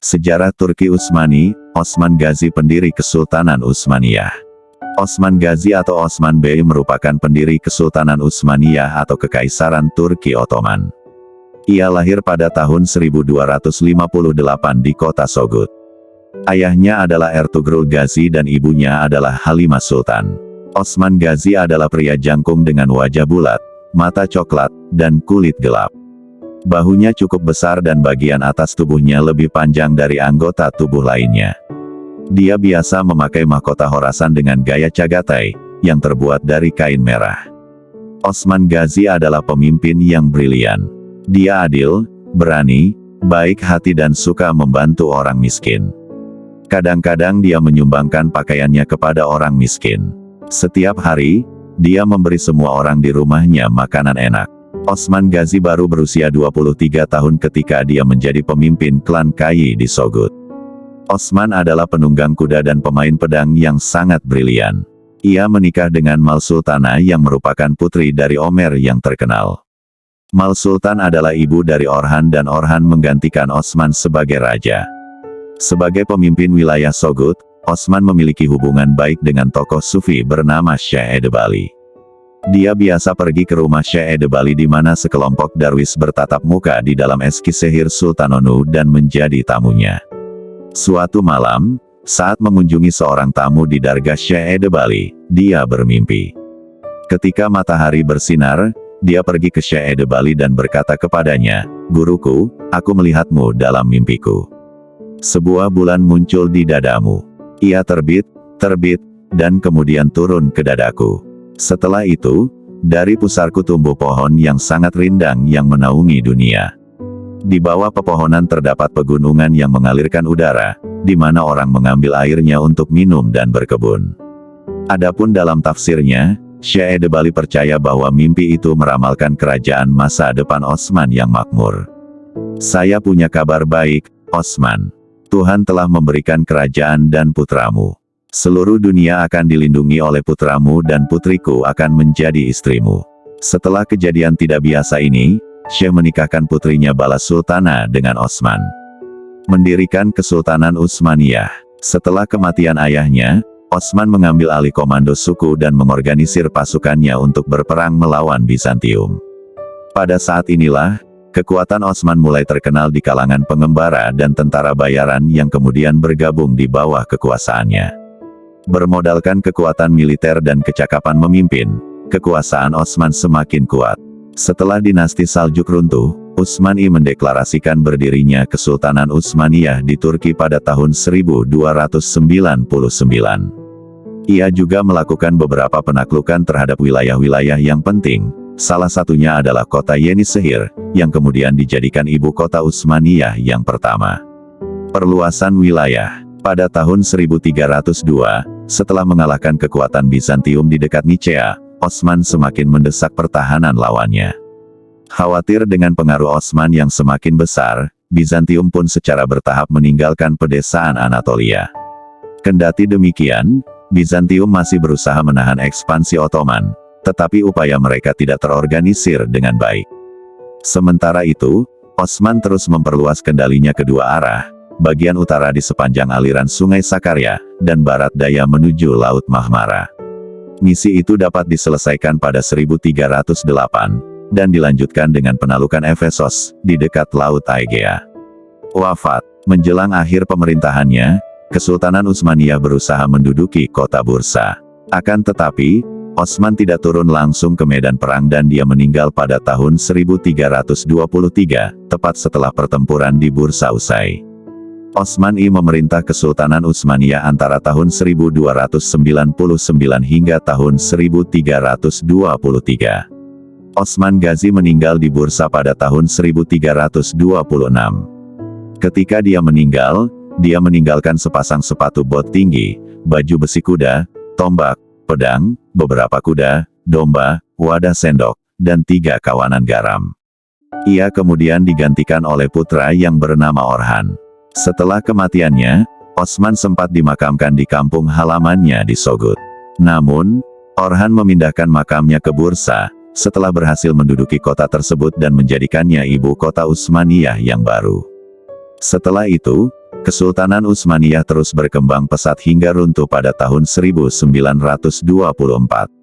Sejarah Turki Utsmani, Osman Gazi pendiri Kesultanan Utsmaniyah. Osman Gazi atau Osman Bey merupakan pendiri Kesultanan Utsmaniyah atau Kekaisaran Turki Ottoman. Ia lahir pada tahun 1258 di kota Sogut. Ayahnya adalah Ertugrul Gazi dan ibunya adalah Halimah Sultan. Osman Gazi adalah pria jangkung dengan wajah bulat, mata coklat, dan kulit gelap. Bahunya cukup besar dan bagian atas tubuhnya lebih panjang dari anggota tubuh lainnya. Dia biasa memakai mahkota Khorasan dengan gaya Chagatai, yang terbuat dari kain merah. Osman Gazi adalah pemimpin yang brilian. Dia adil, berani, baik hati dan suka membantu orang miskin. Kadang-kadang dia menyumbangkan pakaiannya kepada orang miskin. Setiap hari, dia memberi semua orang di rumahnya makanan enak. Osman Gazi baru berusia 23 tahun ketika dia menjadi pemimpin klan Kayi di Sogut. Osman adalah penunggang kuda dan pemain pedang yang sangat brilian. Ia menikah dengan Mal Sultana yang merupakan putri dari Omer yang terkenal. Mal Sultan adalah ibu dari Orhan dan Orhan menggantikan Osman sebagai raja. Sebagai pemimpin wilayah Sogut, Osman memiliki hubungan baik dengan tokoh Sufi bernama Syekh Edebali. Dia biasa pergi ke rumah Syekh Edebali di mana sekelompok darwis bertatap muka di dalam eskis sihir Sultanonu dan menjadi tamunya. Suatu malam, saat mengunjungi seorang tamu di dargah Syekh Edebali, dia bermimpi. Ketika matahari bersinar, dia pergi ke Syekh Edebali dan berkata kepadanya, "Guruku, aku melihatmu dalam mimpiku. Sebuah bulan muncul di dadamu. Ia terbit, dan kemudian turun ke dadaku. Setelah itu, dari pusarku tumbuh pohon yang sangat rindang yang menaungi dunia. Di bawah pepohonan terdapat pegunungan yang mengalirkan udara, di mana orang mengambil airnya untuk minum dan berkebun." Adapun dalam tafsirnya, Syekh Edebali percaya bahwa mimpi itu meramalkan kerajaan masa depan Osman yang makmur. "Saya punya kabar baik, Osman. Tuhan telah memberikan kerajaan dan putramu. Seluruh dunia akan dilindungi oleh putramu dan putriku akan menjadi istrimu." Setelah kejadian tidak biasa ini, Syekh menikahkan putrinya Bala Sultana dengan Osman. Mendirikan Kesultanan Utsmaniyah. Setelah kematian ayahnya, Osman mengambil alih komando suku dan mengorganisir pasukannya untuk berperang melawan Bizantium. Pada saat inilah, kekuatan Osman mulai terkenal di kalangan pengembara dan tentara bayaran yang kemudian bergabung di bawah kekuasaannya. Bermodalkan kekuatan militer dan kecakapan memimpin, kekuasaan Osman semakin kuat. Setelah dinasti Saljuk runtuh, Utsmani mendeklarasikan berdirinya Kesultanan Utsmaniyah di Turki pada tahun 1299. Ia juga melakukan beberapa penaklukan terhadap wilayah-wilayah yang penting, salah satunya adalah kota Yenişehir, yang kemudian dijadikan ibu kota Utsmaniyah yang pertama. Perluasan wilayah. Pada tahun 1302, setelah mengalahkan kekuatan Bizantium di dekat Nicea, Osman semakin mendesak pertahanan lawannya. Khawatir dengan pengaruh Osman yang semakin besar, Bizantium pun secara bertahap meninggalkan pedesaan Anatolia. Kendati demikian, Bizantium masih berusaha menahan ekspansi Ottoman, tetapi upaya mereka tidak terorganisir dengan baik. Sementara itu, Osman terus memperluas kendalinya kedua arah, bagian utara di sepanjang aliran Sungai Sakarya, dan barat daya menuju Laut Marmara. Misi itu dapat diselesaikan pada 1308, dan dilanjutkan dengan penaklukan Efesos, di dekat Laut Aegea. Wafat. Menjelang akhir pemerintahannya, Kesultanan Utsmaniyah berusaha menduduki kota Bursa. Akan tetapi, Osman tidak turun langsung ke medan perang dan dia meninggal pada tahun 1323, tepat setelah pertempuran di Bursa usai. Osman I memerintah Kesultanan Utsmaniyah antara tahun 1299 hingga tahun 1323. Osman Gazi meninggal di Bursa pada tahun 1326. Ketika dia meninggalkan sepasang sepatu bot tinggi, baju besi kuda, tombak, pedang, beberapa kuda, domba, wadah sendok, dan 3 kawanan garam. Ia kemudian digantikan oleh putra yang bernama Orhan. Setelah kematiannya, Osman sempat dimakamkan di kampung halamannya di Sogut. Namun, Orhan memindahkan makamnya ke Bursa, setelah berhasil menduduki kota tersebut dan menjadikannya ibu kota Utsmaniyah yang baru. Setelah itu, Kesultanan Utsmaniyah terus berkembang pesat hingga runtuh pada tahun 1924.